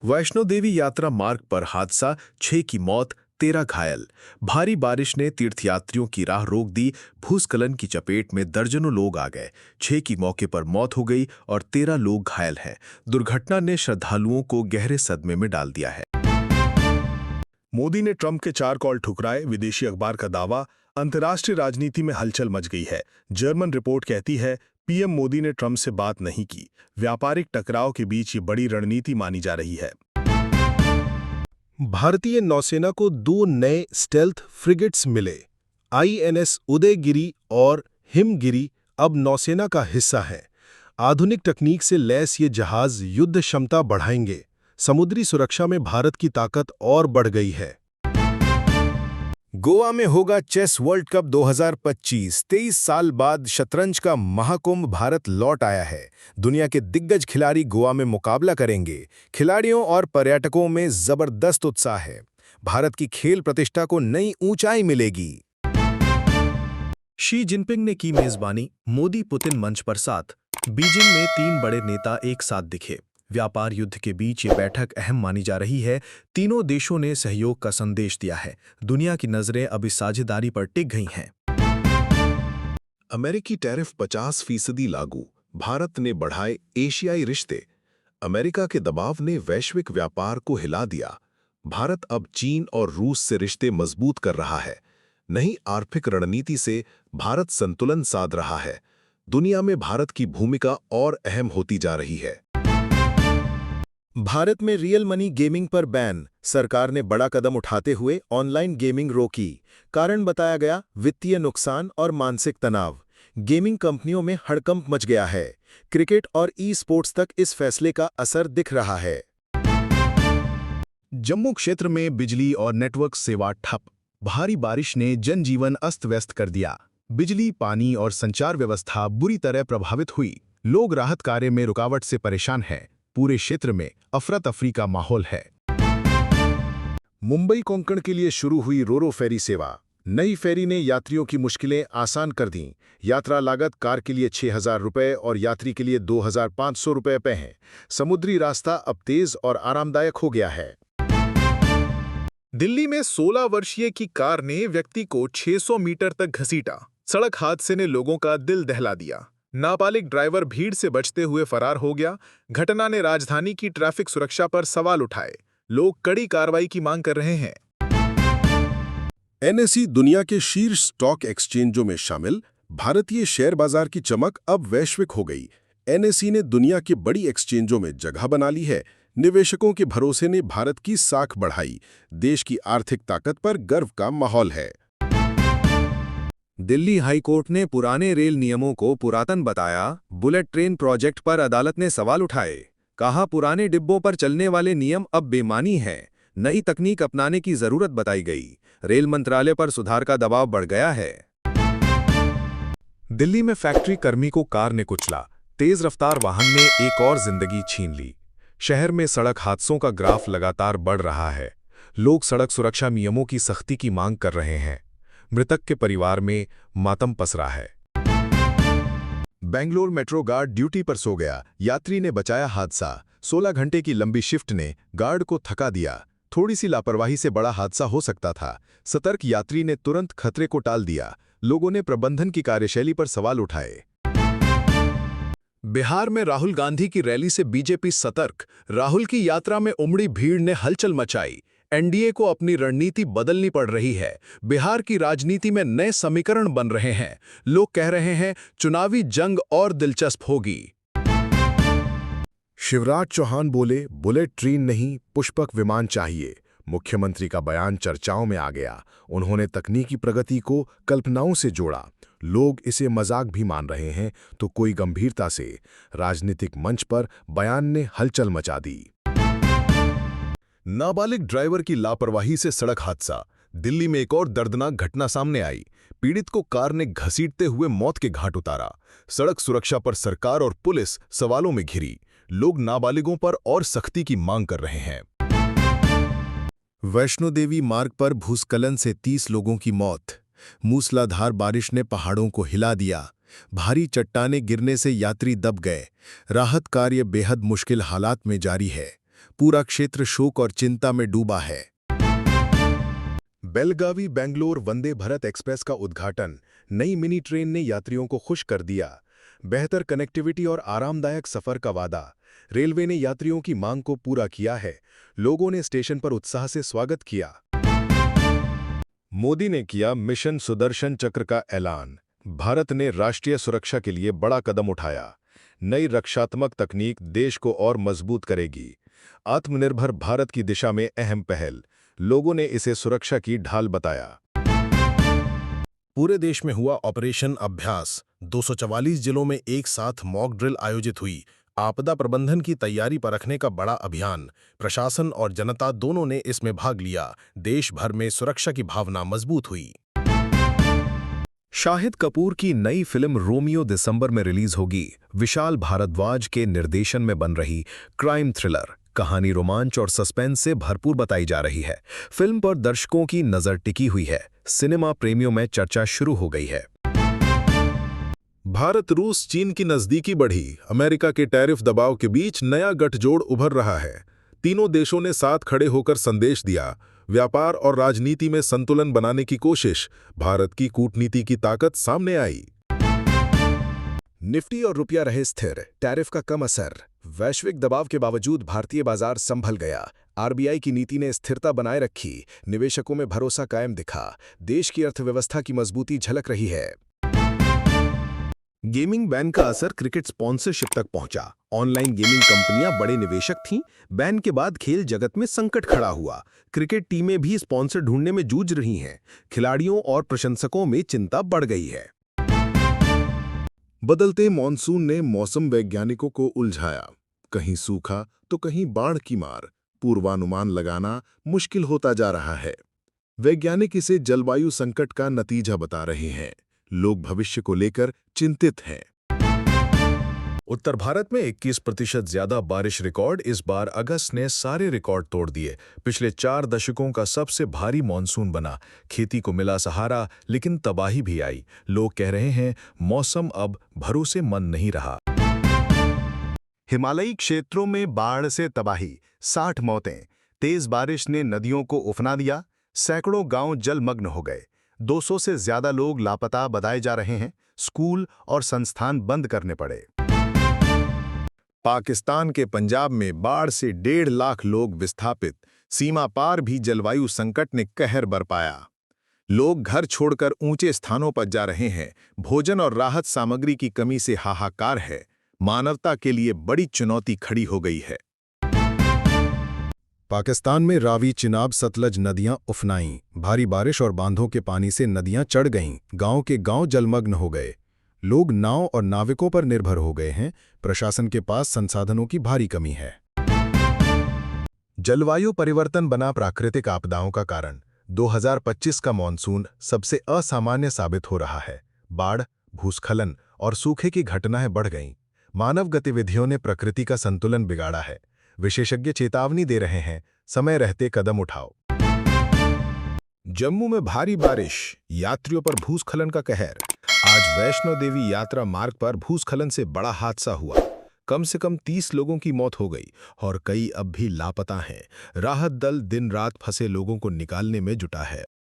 वैष्णो देवी यात्रा मार्ग पर हादसा, 6 की मौत, 13 घायल। भारी बारिश ने तीर्थयात्रियों की राह रोक दी। भूस्खलन की चपेट में दर्जनों लोग आ गए। 6 की मौके पर मौत हो गई और 13 लोग घायल हैं। दुर्घटना ने श्रद्धालुओं को गहरे सदमे में डाल दिया है। मोदी ने ट्रंप के 4 कॉल ठुकराए, विदेशी अखबार का दावा। अंतर्राष्ट्रीय राजनीति में हलचल मच गई है। जर्मन रिपोर्ट कहती है पीएम मोदी ने ट्रंप से बात नहीं की। व्यापारिक टकराव के बीच ये बड़ी रणनीति मानी जा रही है। भारतीय नौसेना को 2 नए स्टेल्थ फ्रिगेट्स मिले। आईएनएस उदयगिरि और हिमगिरि अब नौसेना का हिस्सा हैं। आधुनिक तकनीक से लैस ये जहाज युद्ध क्षमता बढ़ाएंगे। समुद्री सुरक्षा में भारत की ताकत और बढ़ गई है। गोवा में होगा चेस वर्ल्ड कप 2025। 23 साल बाद शतरंज का महाकुंभ भारत लौट आया है। दुनिया के दिग्गज खिलाड़ी गोवा में मुकाबला करेंगे। खिलाड़ियों और पर्यटकों में जबरदस्त उत्साह है। भारत की खेल प्रतिष्ठा को नई ऊंचाई मिलेगी। शी जिनपिंग ने की मेजबानी। मोदी पुतिन मंच पर साथ। बीजिंग में 3 बड़े नेता एक साथ दिखे। व्यापार युद्ध के बीच ये बैठक अहम मानी जा रही है। तीनों देशों ने सहयोग का संदेश दिया है। दुनिया की नजरें अब इस साझेदारी पर टिक गई हैं। अमेरिकी टैरिफ 50% लागू। भारत ने बढ़ाए एशियाई रिश्ते। अमेरिका के दबाव ने वैश्विक व्यापार को हिला दिया। भारत अब चीन और रूस से रिश्ते मजबूत कर रहा है। नई आर्थिक रणनीति से भारत संतुलन साध रहा है। दुनिया में भारत की भूमिका और अहम होती जा रही है। भारत में रियल मनी गेमिंग पर बैन। सरकार ने बड़ा कदम उठाते हुए ऑनलाइन गेमिंग रोकी। कारण बताया गया वित्तीय नुकसान और मानसिक तनाव। गेमिंग कंपनियों में हड़कंप मच गया है। क्रिकेट और ई स्पोर्ट्स तक इस फैसले का असर दिख रहा है। जम्मू क्षेत्र में बिजली और नेटवर्क सेवा ठप। भारी बारिश ने जनजीवन अस्त-व्यस्त कर दिया। बिजली, पानी और संचार व्यवस्था बुरी तरह प्रभावित हुई। लोग राहत कार्य में रुकावट से परेशान हैं। पूरे क्षेत्र में अफरा-तफरी का माहौल है। मुंबई कोंकण के लिए शुरू हुई रोरो फेरी सेवा। नई फेरी ने यात्रियों की मुश्किलें आसान कर दीं। यात्रा लागत कार के लिए 6,000 रुपये और यात्री के लिए 2,500 रुपये पे हैं। समुद्री रास्ता अब तेज और आरामदायक हो गया है। दिल्ली में 16 वर्षीय की कार ने व्यक्ति को 600 मीटर तक घसीटा। सड़क हादसे ने लोगों का दिल दहला दिया। नाबालिग ड्राइवर भीड़ से बचते हुए फरार हो गया। घटना ने राजधानी की ट्रैफिक सुरक्षा पर सवाल उठाए। लोग कड़ी कार्रवाई की मांग कर रहे हैं। एनएसई दुनिया के शीर्ष स्टॉक एक्सचेंजों में शामिल। भारतीय शेयर बाजार की चमक अब वैश्विक हो गई। एनएसई ने दुनिया के बड़ी एक्सचेंजों में जगह बना ली है। निवेशकों के भरोसे ने भारत की साख बढ़ाई। देश की आर्थिक ताकत पर गर्व का माहौल है। दिल्ली हाईकोर्ट ने पुराने रेल नियमों को पुरातन बताया। बुलेट ट्रेन प्रोजेक्ट पर अदालत ने सवाल उठाए। कहा पुराने डिब्बों पर चलने वाले नियम अब बेमानी हैं। नई तकनीक अपनाने की जरूरत बताई गई। रेल मंत्रालय पर सुधार का दबाव बढ़ गया है। दिल्ली में फैक्ट्री कर्मी को कार ने कुचला। तेज रफ्तार वाहन ने एक और जिंदगी छीन ली। शहर में सड़क हादसों का ग्राफ लगातार बढ़ रहा है। लोग सड़क सुरक्षा नियमों की सख्ती की मांग कर रहे हैं। मृतक के परिवार में मातम पसरा है। बेंगलोर मेट्रो गार्ड ड्यूटी पर सो गया। यात्री ने बचाया हादसा। 16 घंटे की लंबी शिफ्ट ने गार्ड को थका दिया। थोड़ी सी लापरवाही से बड़ा हादसा हो सकता था। सतर्क यात्री ने तुरंत खतरे को टाल दिया। लोगों ने प्रबंधन की कार्यशैली पर सवाल उठाए। बिहार में राहुल गांधी की रैली से बीजेपी सतर्क। राहुल की यात्रा में उमड़ी भीड़ ने हलचल मचाई। एनडीए को अपनी रणनीति बदलनी पड़ रही है। बिहार की राजनीति में नए समीकरण बन रहे हैं। लोग कह रहे हैं चुनावी जंग और दिलचस्प होगी। शिवराज चौहान बोले बुलेट ट्रेन नहीं, पुष्पक विमान चाहिए। मुख्यमंत्री का बयान चर्चाओं में आ गया। उन्होंने तकनीकी प्रगति को कल्पनाओं से जोड़ा। लोग इसे मजाक भी मान रहे हैं तो कोई गंभीरता से। राजनीतिक मंच पर बयान ने हलचल मचा दी। नाबालिग ड्राइवर की लापरवाही से सड़क हादसा। दिल्ली में एक और दर्दनाक घटना सामने आई। पीड़ित को कार ने घसीटते हुए मौत के घाट उतारा। सड़क सुरक्षा पर सरकार और पुलिस सवालों में घिरी। लोग नाबालिगों पर और सख्ती की मांग कर रहे हैं। वैष्णो देवी मार्ग पर भूस्खलन से 30 लोगों की मौत। मूसलाधार बारिश ने पहाड़ों को हिला दिया। भारी चट्टानें गिरने से यात्री दब गए। राहत कार्य बेहद मुश्किल हालात में जारी है। पूरा क्षेत्र शोक और चिंता में डूबा है। बेलगावी बेंगलोर वंदे भारत एक्सप्रेस का उद्घाटन। नई मिनी ट्रेन ने यात्रियों को खुश कर दिया। बेहतर कनेक्टिविटी और आरामदायक सफर का वादा। रेलवे ने यात्रियों की मांग को पूरा किया है। लोगों ने स्टेशन पर उत्साह से स्वागत किया। मोदी ने किया मिशन सुदर्शन चक्र का ऐलान। भारत ने राष्ट्रीय सुरक्षा के लिए बड़ा कदम उठाया। नई रक्षात्मक तकनीक देश को और मजबूत करेगी। आत्मनिर्भर भारत की दिशा में अहम पहल। लोगों ने इसे सुरक्षा की ढाल बताया। पूरे देश में हुआ ऑपरेशन अभ्यास। 244 जिलों में एक साथ मॉक ड्रिल आयोजित हुई। आपदा प्रबंधन की तैयारी परखने का बड़ा अभियान। प्रशासन और जनता दोनों ने इसमें भाग लिया। देश भर में सुरक्षा की भावना मजबूत हुई। शाहिद कपूर की नई फिल्म रोमियो दिसंबर में रिलीज होगी। विशाल भारद्वाज के निर्देशन में बन रही क्राइम थ्रिलर कहानी रोमांच और सस्पेंस से भरपूर बताई जा रही है। फिल्म पर दर्शकों की नजर टिकी हुई है। सिनेमा प्रेमियों में चर्चा शुरू हो गई है। भारत रूस चीन की नजदीकी बढ़ी। अमेरिका के टैरिफ दबाव के बीच नया गठजोड़ उभर रहा है। तीनों देशों ने साथ खड़े होकर संदेश दिया। व्यापार और राजनीति में संतुलन बनाने की कोशिश। भारत की कूटनीति की ताकत सामने आई। निफ्टी और रुपया रहे स्थिर। टैरिफ का कम असर। वैश्विक दबाव के बावजूद भारतीय बाजार संभल गया। आरबीआई की नीति ने स्थिरता बनाए रखी। निवेशकों में भरोसा कायम दिखा। देश की अर्थव्यवस्था की मजबूती झलक रही है। गेमिंग बैन का असर क्रिकेट स्पॉन्सरशिप तक पहुंचा। ऑनलाइन गेमिंग कंपनियां बड़े निवेशक थीं। बैन के बाद खेल जगत में संकट खड़ा हुआ। क्रिकेट टीमें भी स्पॉन्सर ढूंढने में जूझ रही हैं। खिलाड़ियों और प्रशंसकों में चिंता बढ़ गई है। बदलते मॉनसून ने मौसम वैज्ञानिकों को उलझाया। कहीं सूखा तो कहीं बाढ़ की मार। पूर्वानुमान लगाना मुश्किल होता जा रहा है। वैज्ञानिक इसे जलवायु संकट का नतीजा बता रहे हैं। लोग भविष्य को लेकर चिंतित हैं। उत्तर भारत में 21% ज्यादा बारिश रिकॉर्ड। इस बार अगस्त ने सारे रिकॉर्ड तोड़ दिए। पिछले 4 दशकों का सबसे भारी मॉनसून बना। खेती को मिला सहारा, लेकिन तबाही भी आई। लोग कह रहे हैं मौसम अब भरोसेमंद नहीं रहा। हिमालयी क्षेत्रों में बाढ़ से तबाही। 60 मौतें। तेज बारिश ने नदियों को उफना दिया। सैकड़ों गांव जलमग्न हो गए। 200 से ज्यादा लोग लापता बताए जा रहे हैं। स्कूल और संस्थान बंद करने पड़े। पाकिस्तान के पंजाब में बाढ़ से 1.5 लाख लोग विस्थापित। सीमा पार भी जलवायु संकट ने कहर बरपाया। लोग घर छोड़कर ऊंचे स्थानों पर जा रहे हैं। भोजन और राहत सामग्री की कमी से हाहाकार है। मानवता के लिए बड़ी चुनौती खड़ी हो गई है। पाकिस्तान में रावी, चिनाब, सतलज नदियां उफनाईं। भारी बारिश और बांधों के पानी से नदियां चढ़ गईं। गांव के गांव जलमग्न हो गए। लोग नाव और नाविकों पर निर्भर हो गए हैं। प्रशासन के पास संसाधनों की भारी कमी है। जलवायु परिवर्तन बना प्राकृतिक आपदाओं का कारण। 2025 का मॉनसून सबसे असामान्य साबित हो रहा है। बाढ़, भूस्खलन और सूखे की घटनाएं बढ़ गईं। मानव गतिविधियों ने प्रकृति का संतुलन बिगाड़ा है। विशेषज्ञ चेतावनी दे रहे हैं, समय रहते कदम उठाओ। जम्मू में भारी बारिश, यात्रियों पर भूस्खलन का कहर। आज वैष्णो देवी यात्रा मार्ग पर भूस्खलन से बड़ा हादसा हुआ। कम से कम 30 लोगों की मौत हो गई और कई अब भी लापता हैं। राहत दल दिन रात फंसे लोगों को निकालने में जुटा है।